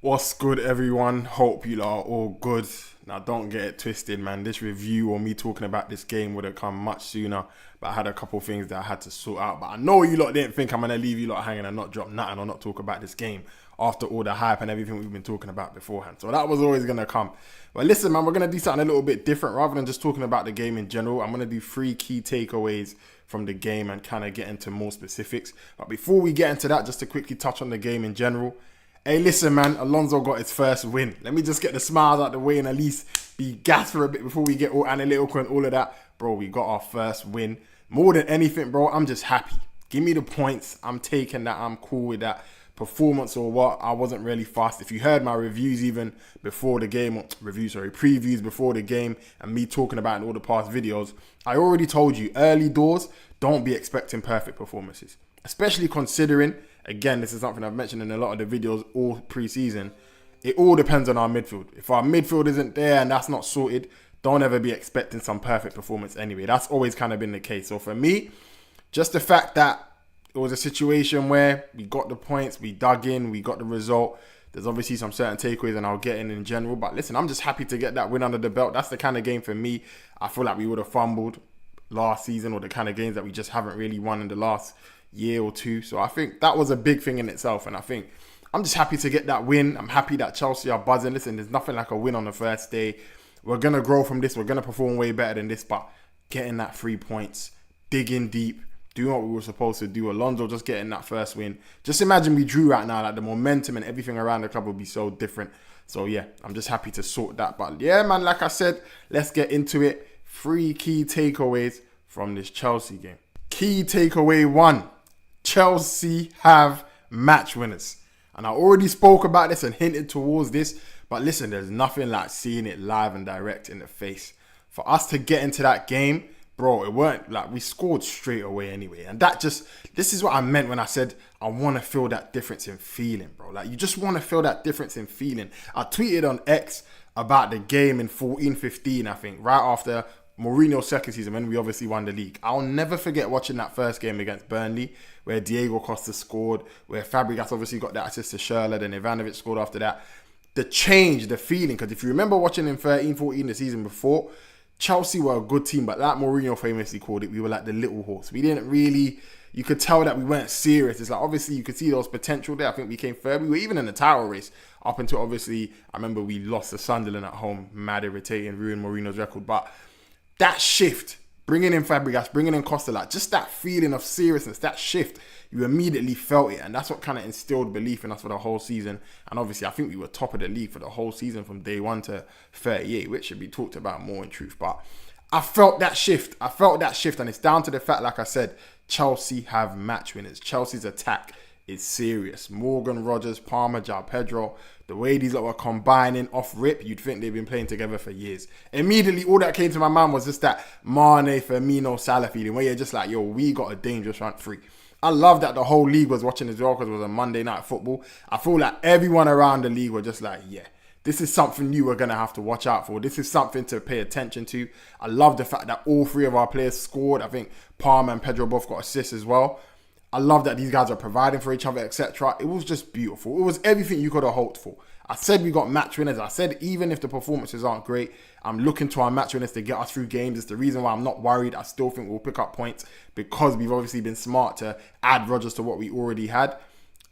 What's good, everyone? Hope you lot are all good. Now, don't get it twisted, man. This review or me talking about this game would have come much sooner, but I had a couple things that I had to sort out. But I know you lot didn't think I'm going to leave you lot hanging and not drop nothing or not talk about this game after all the hype and everything we've been talking about beforehand. So that was always going to come. But listen, man, we're going to do something a little bit different. Rather than just talking about the game in general, I'm going to do 3 key takeaways from the game and kind of get into more specifics. But before we get into that, just to quickly touch on the game in general. Hey, listen, man, Alonso got his first win. Let me just get the smiles out the way and at least be gassed for a bit before we get all analytical and all of that. Bro, we got our first win. More than anything, bro, I'm just happy. Give me the points. I'm taking that. I'm cool with that. Performance or what, I wasn't really fast. If you heard my reviews even before the game, previews before the game and me talking about in all the past videos, I already told you, early doors, don't be expecting perfect performances. Especially considering, again, this is something I've mentioned in a lot of the videos all pre-season, it all depends on our midfield. If our midfield isn't there and that's not sorted, don't ever be expecting some perfect performance anyway. That's always kind of been the case. So for me, just the fact that it was a situation where we got the points, we dug in, we got the result. There's obviously some certain takeaways and I'll get in general. But listen, I'm just happy to get that win under the belt. That's the kind of game for me. I feel like we would have fumbled last season, or the kind of games that we just haven't really won in the last year or two. So I think that was a big thing in itself. And I think I'm just happy to get that win. I'm happy that Chelsea are buzzing. Listen, there's nothing like a win on the first day. We're going to grow from this. We're going to perform way better than this. But getting that 3 points, digging deep, doing what we were supposed to do. Alonso just getting that first win. Just imagine we drew right now. Like the momentum and everything around the club would be so different. So yeah, I'm just happy to sort that. But yeah, man, like I said, let's get into it. 3 key takeaways from this Chelsea game. Key takeaway 1. Chelsea have match winners. And I already spoke about this and hinted towards this. But listen, there's nothing like seeing it live and direct in the face. For us to get into that game, bro, it weren't like we scored straight away anyway. And that just, this is what I meant when I said I want to feel that difference in feeling, bro. Like you just want to feel that difference in feeling. I tweeted on X about the game in 14-15, I think, right after Mourinho's second season when we obviously won the league. I'll never forget watching that first game against Burnley where Diego Costa scored, where Fabregas obviously got that assist to Schürrle, then Ivanovic scored after that. The change, the feeling, because if you remember watching in 13-14 the season before, Chelsea were a good team, but like Mourinho famously called it, we were like the little horse. We didn't really, you could tell that we weren't serious. It's like, obviously you could see there was potential there. I think we came third. We were even in the title race up until obviously, I remember we lost to Sunderland at home, mad irritating, ruined Mourinho's record. But that shift, bringing in Fabregas, bringing in Costa, like just that feeling of seriousness, that shift, you immediately felt it. And that's what kind of instilled belief in us for the whole season. And obviously, I think we were top of the league for the whole season from day 1 to 38, which should be talked about more in truth. But I felt that shift. And it's down to the fact, like I said, Chelsea have match winners. Chelsea's attack is serious. Morgan, Rogers, Palmer, João Pedro, the way these lot were combining off rip, you'd think they've been playing together for years. Immediately, all that came to my mind was just that Mane, Firmino, Salah feeling, where you're just like, yo, we got a dangerous front three. I love that the whole league was watching as well because it was a Monday night football. I feel like everyone around the league were just like, yeah, this is something you are going to have to watch out for. This is something to pay attention to. I love the fact that all 3 of our players scored. I think Palmer and Pedro both got assists as well. I love that these guys are providing for each other, etc. It was just beautiful. It was everything you could have hoped for. I said we got match winners. I said even if the performances aren't great, I'm looking to our match winners to get us through games. It's the reason why I'm not worried. I still think we'll pick up points because we've obviously been smart to add Rodgers to what we already had.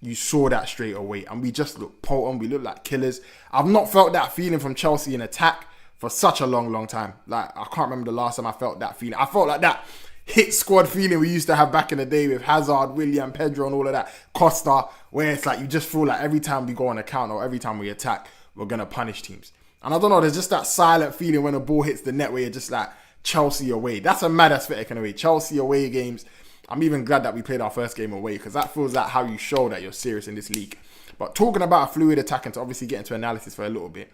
You saw that straight away. And we just looked potent. We looked like killers. I've not felt that feeling from Chelsea in attack for such a long time. Like, I can't remember the last time I felt that feeling. I felt like that hit squad feeling we used to have back in the day with Hazard, Willian, Pedro and all of that, Costa, where it's like you just feel like every time we go on a counter or every time we attack, we're going to punish teams. And I don't know, there's just that silent feeling when a ball hits the net where you're just like, Chelsea away. That's a mad aesthetic in a way. Chelsea away games, I'm even glad that we played our first game away because that feels like how you show that you're serious in this league. But talking about a fluid attack and to obviously get into analysis for a little bit,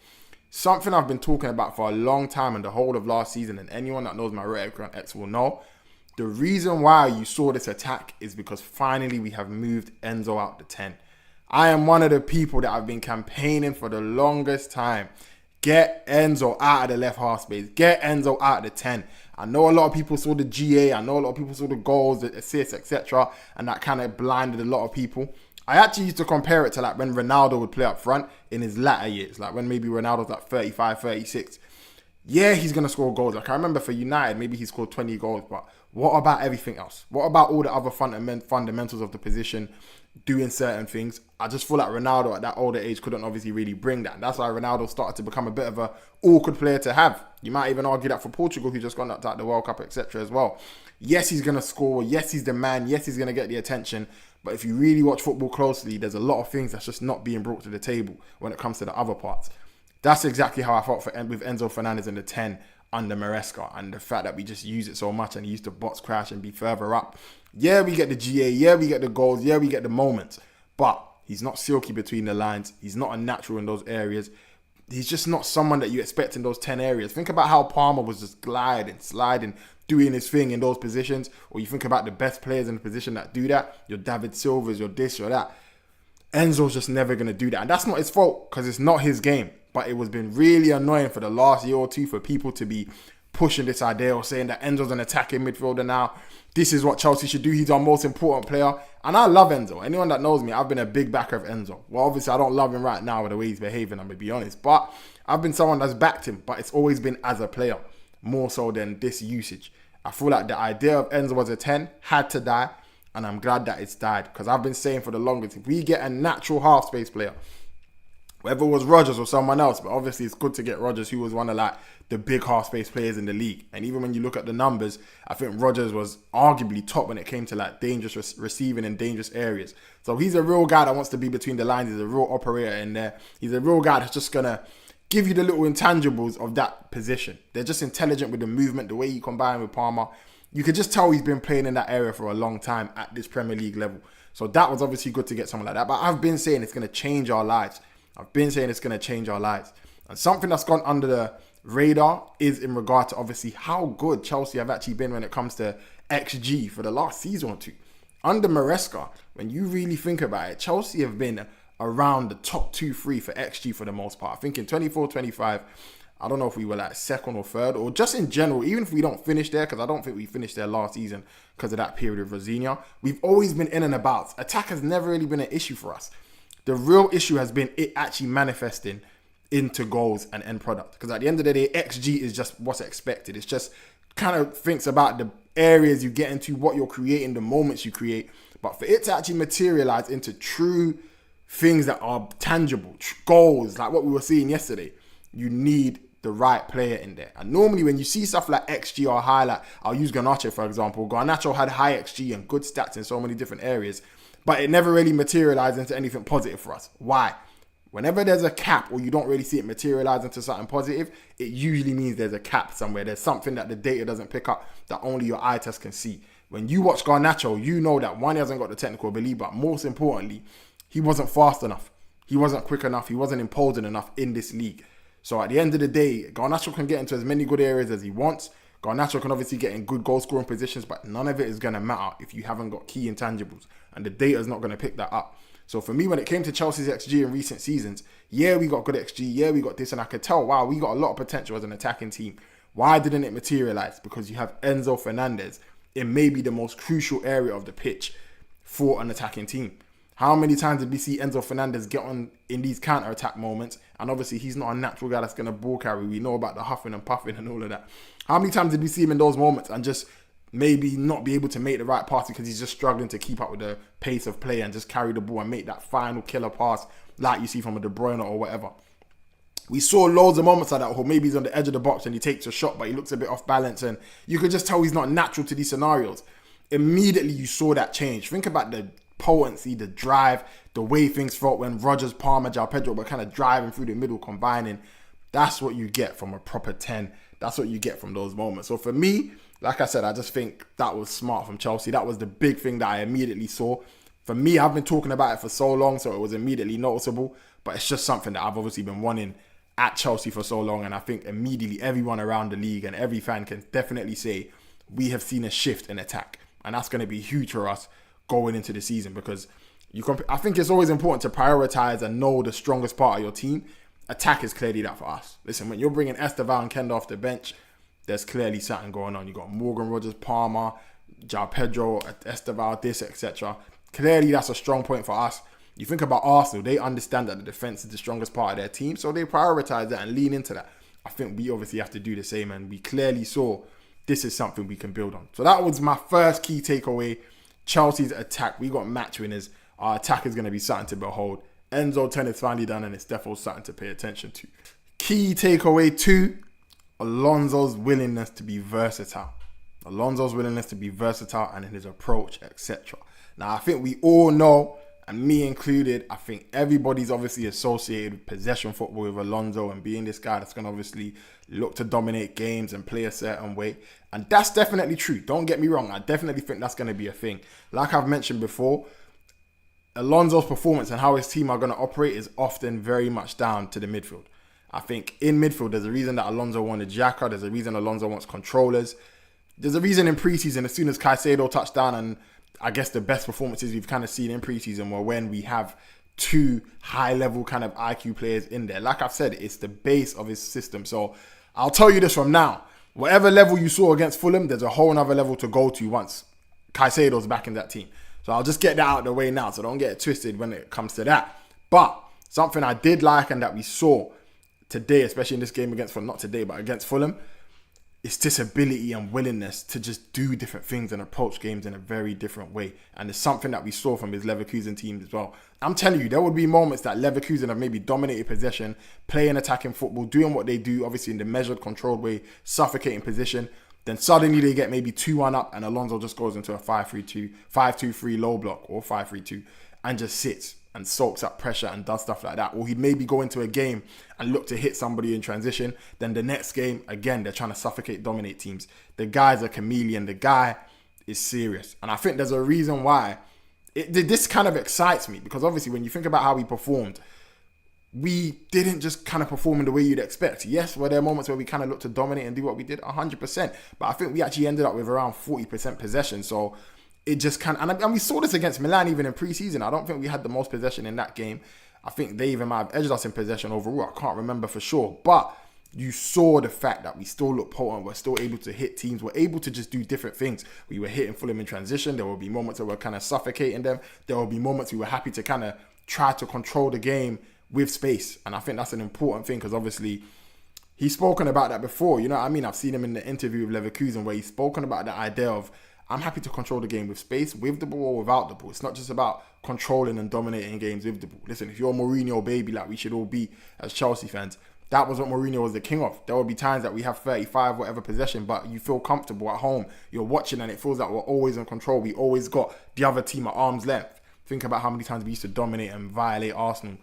something I've been talking about for a long time and the whole of last season, and anyone that knows my rhetoric on X will know, the reason why you saw this attack is because finally we have moved Enzo out the 10. I am one of the people that have been campaigning for the longest time. Get Enzo out of the left half space. Get Enzo out of the 10. I know a lot of people saw the GA. I know a lot of people saw the goals, the assists, etc. And that kind of blinded a lot of people. I actually used to compare it to like when Ronaldo would play up front in his latter years, like when maybe Ronaldo's like 35, 36. Yeah, he's going to score goals. Like I remember for United, maybe he scored 20 goals, but what about everything else? What about all the other fundamentals of the position, doing certain things? I just feel like Ronaldo at that older age couldn't obviously really bring that. And that's why Ronaldo started to become a bit of a awkward player to have. You might even argue that for Portugal, who just got knocked out the World Cup, etc. as well. Yes, he's going to score. Yes, he's the man. Yes, he's going to get the attention. But if you really watch football closely, there's a lot of things that's just not being brought to the table when it comes to the other parts. That's exactly how I felt with Enzo Fernandez in the 10 under Maresca, and the fact that we just use it so much and he used to box crash and be further up. Yeah, we get the GA. Yeah, we get the goals. Yeah, we get the moments. But he's not silky between the lines. He's not a natural in those areas. He's just not someone that you expect in those 10 areas. Think about how Palmer was just gliding, sliding, doing his thing in those positions. Or you think about the best players in the position that do that. Your David Silvas, your this, your that. Enzo's just never going to do that. And that's not his fault because it's not his game. But it was been really annoying for the last year or two for people to be pushing this idea or saying that Enzo's an attacking midfielder now. This is what Chelsea should do. He's our most important player. And I love Enzo. Anyone that knows me, I've been a big backer of Enzo. Well, obviously, I don't love him right now with the way he's behaving, I'm going to be honest. But I've been someone that's backed him. But it's always been as a player, more so than this usage. I feel like the idea of Enzo as a 10 had to die. And I'm glad that it's died. Because I've been saying for the longest, if we get a natural half-space player, whether it was Rodgers or someone else, but obviously it's good to get Rodgers, who was one of like the big half-space players in the league. And even when you look at the numbers, I think Rodgers was arguably top when it came to like dangerous receiving in dangerous areas. So he's a real guy that wants to be between the lines. He's a real operator in there. He's a real guy that's just going to give you the little intangibles of that position. They're just intelligent with the movement, the way you combine with Palmer. You could just tell he's been playing in that area for a long time at this Premier League level. So that was obviously good to get someone like that. But I've been saying it's going to change our lives. I've been saying it's going to change our lives. And something that's gone under the radar is in regard to obviously how good Chelsea have actually been when it comes to XG for the last season or two. Under Maresca, when you really think about it, Chelsea have been around the top 2-3 for XG for the most part. I think in 24-25, I don't know if we were like second or third, or just in general, even if we don't finish there, because I don't think we finished there last season because of that period of Rosignol, we've always been in and about. Attack has never really been an issue for us. The real issue has been it actually manifesting into goals and end product. Because at the end of the day, XG is just what's expected. It's just kind of thinks about the areas you get into, what you're creating, the moments you create. But for it to actually materialize into true things that are tangible, goals, like what we were seeing yesterday, you need the right player in there. And normally when you see stuff like XG or high, like I'll use Garnacho for example. Garnacho had high XG and good stats in so many different areas. But it never really materialized into anything positive for us. Why? Whenever there's a cap or you don't really see it materialize into something positive, it usually means there's a cap somewhere. There's something that the data doesn't pick up that only your eye test can see. When you watch Garnacho, you know that one, he hasn't got the technical ability, but most importantly, he wasn't fast enough. He wasn't quick enough. He wasn't imposing enough in this league. So at the end of the day, Garnacho can get into as many good areas as he wants. Garnacho can obviously get in good goal scoring positions, but none of it is going to matter if you haven't got key intangibles. And the data is not going to pick that up. So for me, when it came to Chelsea's XG in recent seasons, yeah, we got good XG. Yeah, we got this. And I could tell, wow, we got a lot of potential as an attacking team. Why didn't it materialize? Because you have Enzo Fernandez in maybe the most crucial area of the pitch for an attacking team. How many times did we see Enzo Fernandez get on in these counter-attack moments? And obviously, he's not a natural guy that's going to ball carry. We know about the huffing and puffing and all of that. How many times did we see him in those moments and just maybe not be able to make the right pass because he's just struggling to keep up with the pace of play and just carry the ball and make that final killer pass like you see from a De Bruyne or whatever? We saw loads of moments like that, or maybe he's on the edge of the box and he takes a shot, but he looks a bit off balance and you could just tell he's not natural to these scenarios. Immediately, you saw that change. Think about the potency, the drive, the way things felt when Rodgers, Palmer, João Pedro were kind of driving through the middle, combining. That's what you get from a proper 10. That's what you get from those moments. So for me, like I said, I just think that was smart from Chelsea. That was the big thing that I immediately saw. For me, I've been talking about it for so long, so it was immediately noticeable. But it's just something that I've obviously been wanting at Chelsea for so long. And I think immediately everyone around the league and every fan can definitely say we have seen a shift in attack. And that's going to be huge for us going into the season, because I think it's always important to prioritize and know the strongest part of your team. Attack is clearly that for us. Listen, when you're bringing Esteval and Kenda off the bench, there's clearly something going on. You got Morgan, Rodgers, Palmer, João Pedro, Esteval, this, etc. Clearly, that's a strong point for us. You think about Arsenal, they understand that the defense is the strongest part of their team, so they prioritize that and lean into that. I think we obviously have to do the same, and we clearly saw this is something we can build on. So that was my first key takeaway. Chelsea's attack, we got match winners. Our attack is going to be something to behold. Enzo 10 is finally done, and it's definitely something to pay attention to. Key takeaway 2, Alonso's willingness to be versatile. Alonso's willingness to be versatile and in his approach, etc. Now, I think we all know, and me included, I think everybody's obviously associated with possession football with Alonso and being this guy that's going to obviously look to dominate games and play a certain way. And that's definitely true. Don't get me wrong. I definitely think that's going to be a thing. Like I've mentioned before, Alonso's performance and how his team are going to operate is often very much down to the midfield. I think in midfield, there's a reason that Alonso wanted Xhaka. There's a reason Alonso wants controllers. There's a reason in preseason, as soon as Caicedo touched down, and I guess the best performances we've kind of seen in preseason were when we have 2 high-level kind of IQ players in there. Like I've said, it's the base of his system. So I'll tell you this from now. Whatever level you saw against Fulham, there's a whole other level to go to once Caicedo's back in that team. So I'll just get that out of the way now, so don't get it twisted when it comes to that. But something I did like and that we saw today, especially in this game against Fulham, not today, but against Fulham, it's this ability and willingness to just do different things and approach games in a very different way. And it's something that we saw from his Leverkusen team as well. I'm telling you, there would be moments that Leverkusen have maybe dominated possession, playing attacking football, doing what they do, obviously in the measured, controlled way, suffocating position. Then suddenly they get maybe 2-1 up and Alonso just goes into a 5-3-2, 5-2-3 low block or 5-3-2 and just sits and soaks up pressure and does stuff like that. Or he'd maybe go into a game and look to hit somebody in transition. Then the next game, again, they're trying to suffocate, dominate teams. The guy's a chameleon. The guy is serious. And I think there's a reason why this kind of excites me, because obviously when you think about how he performed, we didn't just kind of perform in the way you'd expect. Yes, were there moments where we kind of looked to dominate and do what we did? 100%. But I think we actually ended up with around 40% possession. So it just kind of, and we saw this against Milan even in pre-season. I don't think we had the most possession in that game. I think they even might have edged us in possession overall. I can't remember for sure. But you saw the fact that we still look potent. We're still able to hit teams. We're able to just do different things. We were hitting Fulham in transition. There will be moments where we're kind of suffocating them. There will be moments we were happy to kind of try to control the game with space. And I think that's an important thing, because obviously he's spoken about that before. You know what I mean? I've seen him in the interview with Leverkusen where he's spoken about the idea of, I'm happy to control the game with space, with the ball or without the ball. It's not just about controlling and dominating games with the ball. Listen, if you're a Mourinho baby, like we should all be as Chelsea fans, that was what Mourinho was the king of. There will be times that we have 35, whatever possession, but you feel comfortable at home. You're watching and it feels like we're always in control. We always got the other team at arm's length. Think about how many times we used to dominate and violate Arsenal.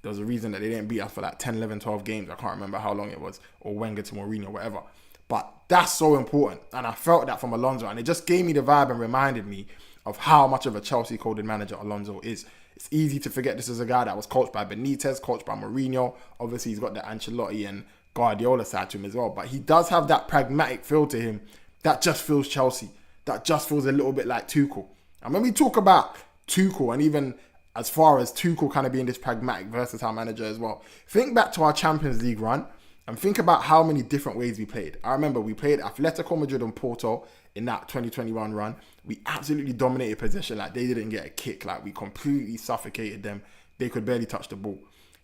There was a reason that they didn't beat us for like 10, 11, 12 games. I can't remember how long it was, or Wenger to Mourinho, whatever. But that's so important. And I felt that from Alonso. And it just gave me the vibe and reminded me of how much of a Chelsea-coded manager Alonso is. It's easy to forget this is a guy that was coached by Benitez, coached by Mourinho. Obviously, he's got the Ancelotti and Guardiola side to him as well. But he does have that pragmatic feel to him that just feels Chelsea. That just feels a little bit like Tuchel. And when we talk about Tuchel, and even as far as Tuchel kind of being this pragmatic, versatile manager as well, think back to our Champions League run and think about how many different ways we played. I remember we played Atletico Madrid and Porto in that 2021 run. We absolutely dominated possession. Like, they didn't get a kick. Like, we completely suffocated them. They could barely touch the ball.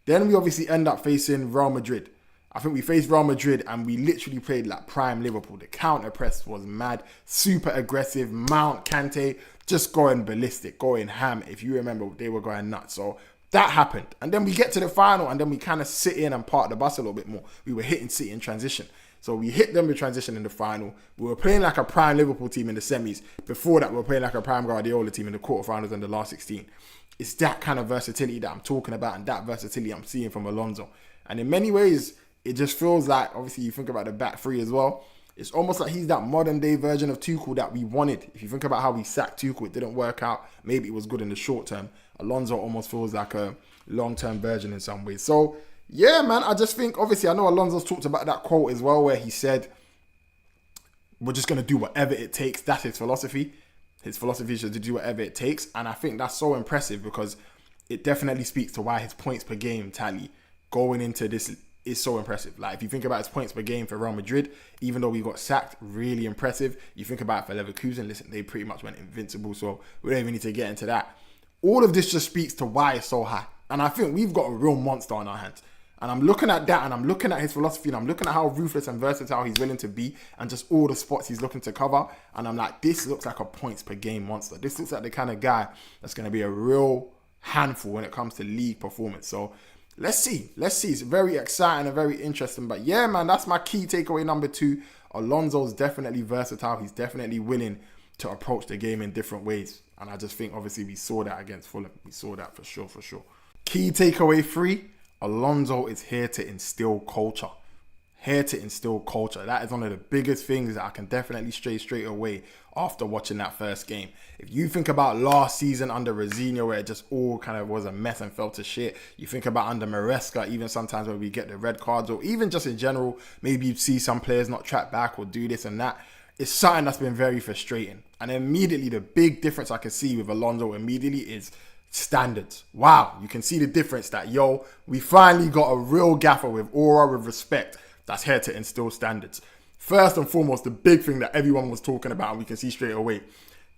Then we obviously end up facing Real Madrid. I think we faced Real Madrid and we literally played like prime Liverpool. The counter press was mad, super aggressive. Mount, Kante, just going ballistic, going ham. If you remember, they were going nuts. So that happened. And then we get to the final and then we kind of sit in and park the bus a little bit more. We were hitting City in transition. So we hit them with transition in the final. We were playing like a prime Liverpool team in the semis. Before that, we were playing like a prime Guardiola team in the quarterfinals and the last 16. It's that kind of versatility that I'm talking about, and that versatility I'm seeing from Alonso. And in many ways, it just feels like, obviously you think about the back three as well, it's almost like he's that modern day version of Tuchel that we wanted. If you think about how we sacked Tuchel, it didn't work out. Maybe it was good in the short term. Alonso almost feels like a long-term version in some ways. So yeah, man, I just think, obviously, I know Alonso's talked about that quote as well, where he said, we're just going to do whatever it takes. That's his philosophy. His philosophy is to do whatever it takes. And I think that's so impressive, because it definitely speaks to why his points per game tally going into this is so impressive. Like, if you think about his points per game for Real Madrid, even though we got sacked, really impressive. You think about it for Leverkusen, listen, they pretty much went invincible, so we don't even need to get into that. All of this just speaks to why it's so high. And I think we've got a real monster on our hands. And I'm looking at that, and I'm looking at his philosophy, and I'm looking at how ruthless and versatile he's willing to be, and just all the spots he's looking to cover. And I'm like, this looks like a points per game monster. This looks like the kind of guy that's going to be a real handful when it comes to league performance. So let's see. It's very exciting and very interesting. But yeah, man, that's my key takeaway number 2. Alonso's definitely versatile. He's definitely willing to approach the game in different ways. And I just think, obviously, we saw that against Fulham. We saw that for sure. Key takeaway 3. Alonso is here to instill culture. That is one of the biggest things that I can definitely straight away after watching that first game. If you think about last season under Rosenior, where it just all kind of was a mess and fell to shit. You think about under Maresca, even sometimes when we get the red cards, or even just in general, maybe you see some players not track back or do this and that. It's something that's been very frustrating. And immediately, the big difference I can see with Alonso immediately is standards. Wow, you can see the difference that, we finally got a real gaffer with aura, with respect, that's here to instill standards. First and foremost, the big thing that everyone was talking about, and we can see straight away,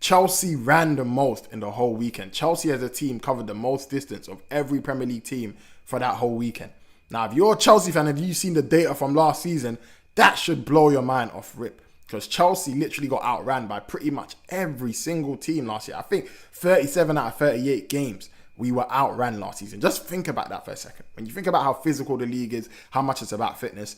Chelsea ran the most in the whole weekend. Chelsea as a team covered the most distance of every Premier League team for that whole weekend. Now, if you're a Chelsea fan, if you've seen the data from last season, that should blow your mind off rip. Because Chelsea literally got outran by pretty much every single team last year. I think 37 out of 38 games we were outran last season. Just think about that for a second. When you think about how physical the league is, how much it's about fitness,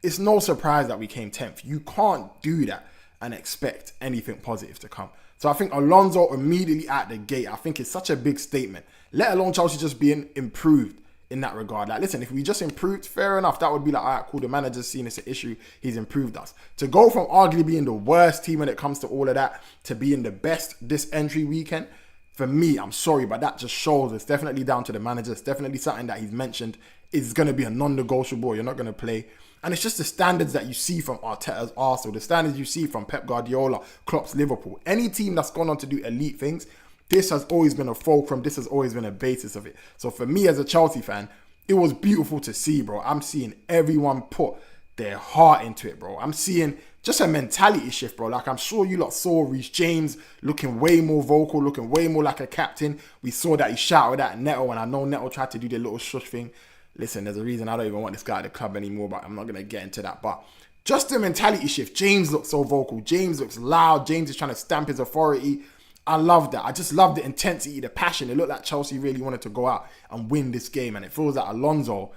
it's no surprise that we came 10th. You can't do that and expect anything positive to come. So I think Alonso immediately at the gate, I think it's such a big statement. Let alone Chelsea just being improved in that regard. Like, listen, if we just improved, fair enough. That would be like, all right, cool. The manager's seen it's an issue. He's improved us. To go from arguably being the worst team when it comes to all of that to being the best this entry weekend, for me, I'm sorry, but that just shows it's definitely down to the manager. It's definitely something that he's mentioned is going to be a non-negotiable. You're not going to play. And it's just the standards that you see from Arteta's Arsenal, the standards you see from Pep Guardiola, Klopp's Liverpool. Any team that's gone on to do elite things, this has always been a fulcrum. This has always been a basis of it. So for me as a Chelsea fan, it was beautiful to see, bro. I'm seeing everyone put their heart into it, bro. I'm seeing just a mentality shift, bro. Like, I'm sure you lot saw Reece James looking way more vocal, looking way more like a captain. We saw that he shouted at Neto, and I know Neto tried to do the little shush thing. Listen, there's a reason I don't even want this guy at the club anymore, but I'm not going to get into that. But just the mentality shift. James looks so vocal. James looks loud. James is trying to stamp his authority. I love that. I just love the intensity, the passion. It looked like Chelsea really wanted to go out and win this game. And it feels like Alonso,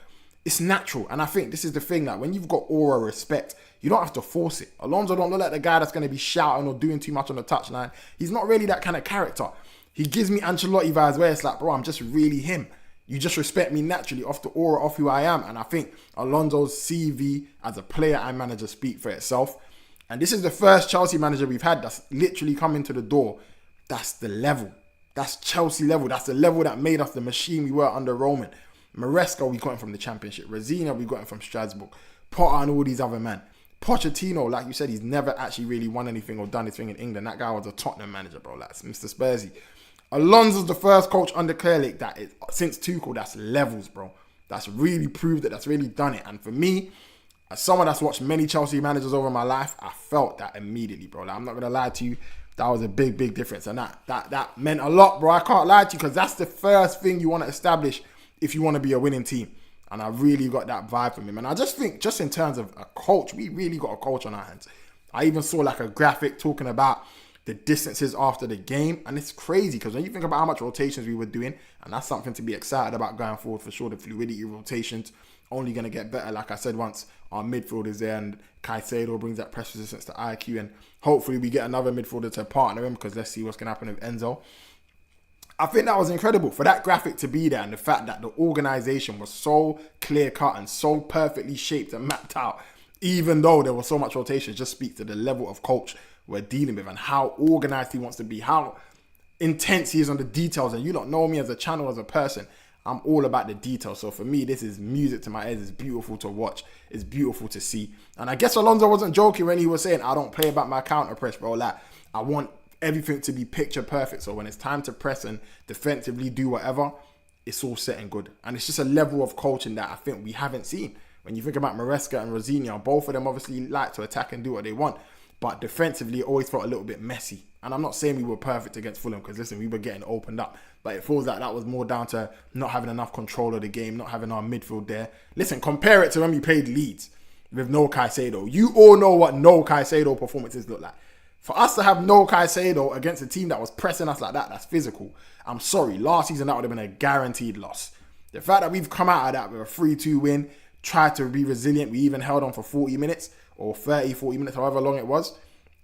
it's natural. And I think this is the thing, that when you've got aura, respect, you don't have to force it. Alonso don't look like the guy that's going to be shouting or doing too much on the touchline. He's not really that kind of character. He gives me Ancelotti vibes where it's like, bro, I'm just really him. You just respect me naturally off the aura of who I am. And I think Alonso's CV as a player and manager speak for itself. And this is the first Chelsea manager we've had that's literally come into the door. That's the level. That's Chelsea level. That's the level that made us the machine we were under Roman. Maresca, we got him from the Championship. Rosenior, we got him from Strasbourg. Potter and all these other men. Pochettino, like you said, he's never actually really won anything or done anything in England. That guy was a Tottenham manager, bro. That's Mr. Spursy. Alonso's the first coach under Clearlake that is, since Tuchel, that's levels, bro. That's really proved it. That's really done it. And for me, as someone that's watched many Chelsea managers over my life, I felt that immediately, bro. Like, I'm not going to lie to you. That was a big, big difference. And that meant a lot, bro. I can't lie to you, because that's the first thing you want to establish if you want to be a winning team. And I really got that vibe from him. And I just think, just in terms of a coach, we really got a coach on our hands. I even saw like a graphic talking about the distances after the game. And it's crazy, because when you think about how much rotations we were doing, and that's something to be excited about going forward for sure. The fluidity of rotations only going to get better. Like I said once, our midfield is there, and Caicedo brings that press resistance to IQ, and hopefully we get another midfielder to partner him, because let's see what's going to happen with Enzo. I think that was incredible for that graphic to be there, and the fact that the organisation was so clear-cut and so perfectly shaped and mapped out, even though there was so much rotation, just speaks to the level of coach we're dealing with and how organised he wants to be, how intense he is on the details. And you don't know me as a channel, as a person. I'm all about the details. So for me, this is music to my ears. It's beautiful to watch. It's beautiful to see. And I guess Alonso wasn't joking when he was saying, I don't play about my counter press, bro. Like, I want everything to be picture perfect. So when it's time to press and defensively do whatever, it's all set and good. And it's just a level of coaching that I think we haven't seen. When you think about Maresca and Rosenior, both of them obviously like to attack and do what they want. but defensively it always felt a little bit messy. And I'm not saying we were perfect against Fulham, because listen, we were getting opened up, but it feels like that was more down to not having enough control of the game, not having our midfield there. Listen, compare it to when we played Leeds with no Caicedo. You all know what no Caicedo performances look like. For us to have no Caicedo against a team that was pressing us like that, that's physical. I'm sorry, last season that would have been a guaranteed loss. The fact that we've come out of that with a 3-2 win, tried to be resilient, we even held on for 40 minutes or 30, 40 minutes, however long it was,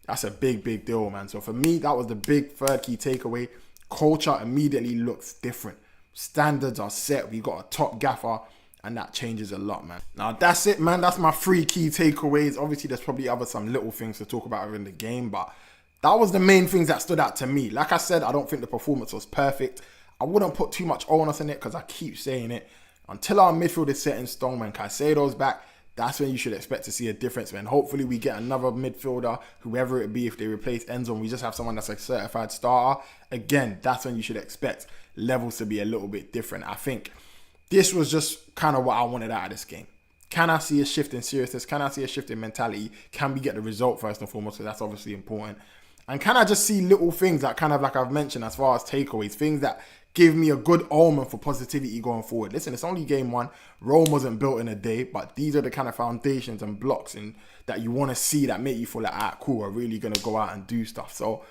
that's a big, big deal, man. So for me, that was the big third key takeaway. Culture immediately looks different. Standards are set. We got a top gaffer, and that changes a lot, man. Now, that's it, man. That's my 3 key takeaways. Obviously, there's probably some little things to talk about in the game, but that was the main things that stood out to me. Like I said, I don't think the performance was perfect. I wouldn't put too much onus in it, because I keep saying it. Until our midfield is set in stone, when Caicedo's back, that's when you should expect to see a difference, man. Hopefully we get another midfielder, whoever it be, if they replace Enzo, and we just have someone that's a certified starter. Again, that's when you should expect levels to be a little bit different. I think this was just kind of what I wanted out of this game. Can I see a shift in seriousness? Can I see a shift in mentality? Can we get the result first and foremost? So that's obviously important. And can I just see little things that kind of, like I've mentioned, as far as takeaways, things that give me a good omen for positivity going forward. Listen, it's only game 1. Rome wasn't built in a day, but these are the kind of foundations and blocks that you want to see that make you feel like, cool, we're really going to go out and do stuff. So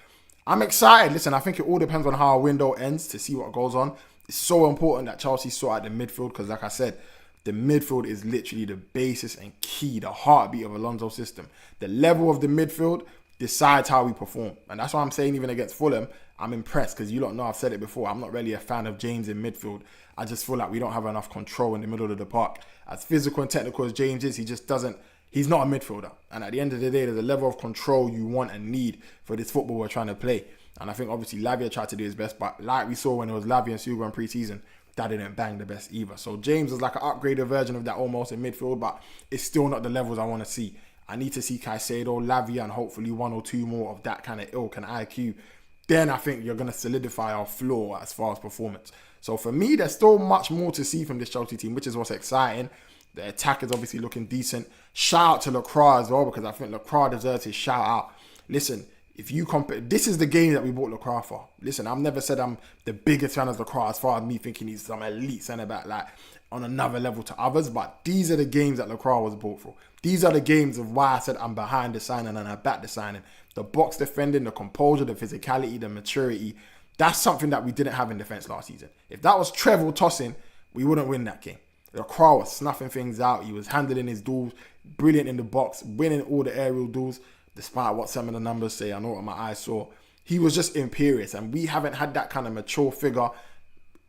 I'm excited. Listen, I think it all depends on how our window ends to see what goes on. It's so important that Chelsea sort out the midfield, because like I said, the midfield is literally the basis and key, the heartbeat of Alonso's system. The level of the midfield decides how we perform. And that's why I'm saying even against Fulham, I'm impressed, because you lot know I've said it before. I'm not really a fan of James in midfield. I just feel like we don't have enough control in the middle of the park. As physical and technical as James is, he's not a midfielder. And at the end of the day, there's a level of control you want and need for this football we're trying to play. And I think obviously Lavia tried to do his best, but like we saw when it was Lavia and Sugo in pre-season, that didn't bang the best either. So James is like an upgraded version of that almost in midfield, but it's still not the levels I want to see. I need to see Caicedo, Lavia, and hopefully 1 or 2 more of that kind of ilk and IQ. Then I think you're going to solidify our floor as far as performance. So for me, there's still much more to see from this Chelsea team, which is what's exciting. The attack is obviously looking decent. Shout out to Lacroix as well, because I think Lacroix deserves his shout out. Listen, if you compare, this is the game that we bought Lacroix for. Listen, I've never said I'm the biggest fan of Lacroix as far as me thinking he's some elite centre-back, like on another level to others, but these are the games that Lacroix was bought for. These are the games of why I said I'm behind the signing and I back the signing. The box defending, the composure, the physicality, the maturity. That's something that we didn't have in defence last season. If that was Trevor tossing, we wouldn't win that game. Lacroix was snuffing things out. He was handling his duels, brilliant in the box, winning all the aerial duels, despite what some of the numbers say. I know what my eyes saw. He was just imperious, and we haven't had that kind of mature figure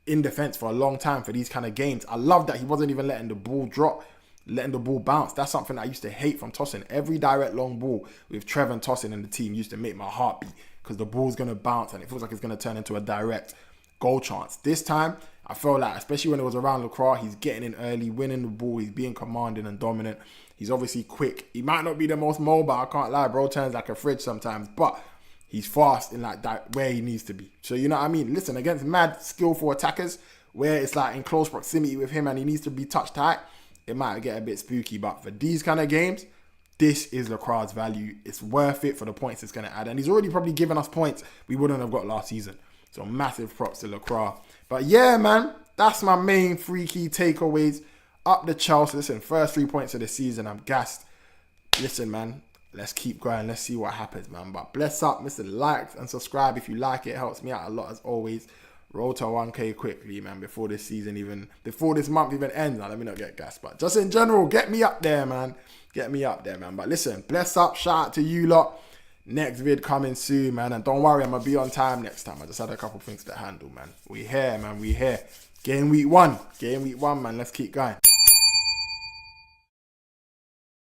in defence for a long time for these kind of games. I love that he wasn't even letting the ball drop, letting the ball bounce. That's something I used to hate from Tosin. Every direct long ball with Trevor and Tosin in the team used to make my heart beat, because the ball's going to bounce and it feels like it's going to turn into a direct goal chance. This time, I felt like, especially when it was around Lacroix, he's getting in early, winning the ball, he's being commanding and dominant. He's obviously quick. He might not be the most mobile, I can't lie, bro, turns like a fridge sometimes, but he's fast in like that where he needs to be. So you know what I mean? Listen, against mad skillful attackers, where it's like in close proximity with him and he needs to be touch tight, it might get a bit spooky. But for these kind of games, this is Lacroix's value. It's worth it for the points it's going to add. And he's already probably given us points we wouldn't have got last season. So massive props to Lacroix. But yeah, man, that's my main 3 key takeaways. Up the Chelsea. Listen, first 3 points of the season, I'm gassed. Listen, man, let's keep going. Let's see what happens, man. But bless up, listen, like and subscribe if you like it. It helps me out a lot as always. Roll to 1K quickly, man, before this month even ends. Now, let me not get gassed, but just in general, get me up there, man. Get me up there, man. But listen, bless up, shout out to you lot. Next vid coming soon, man. And don't worry, I'm going to be on time next time. I just had a couple things to handle, man. We here, man. We here. Game week 1, man. Let's keep going.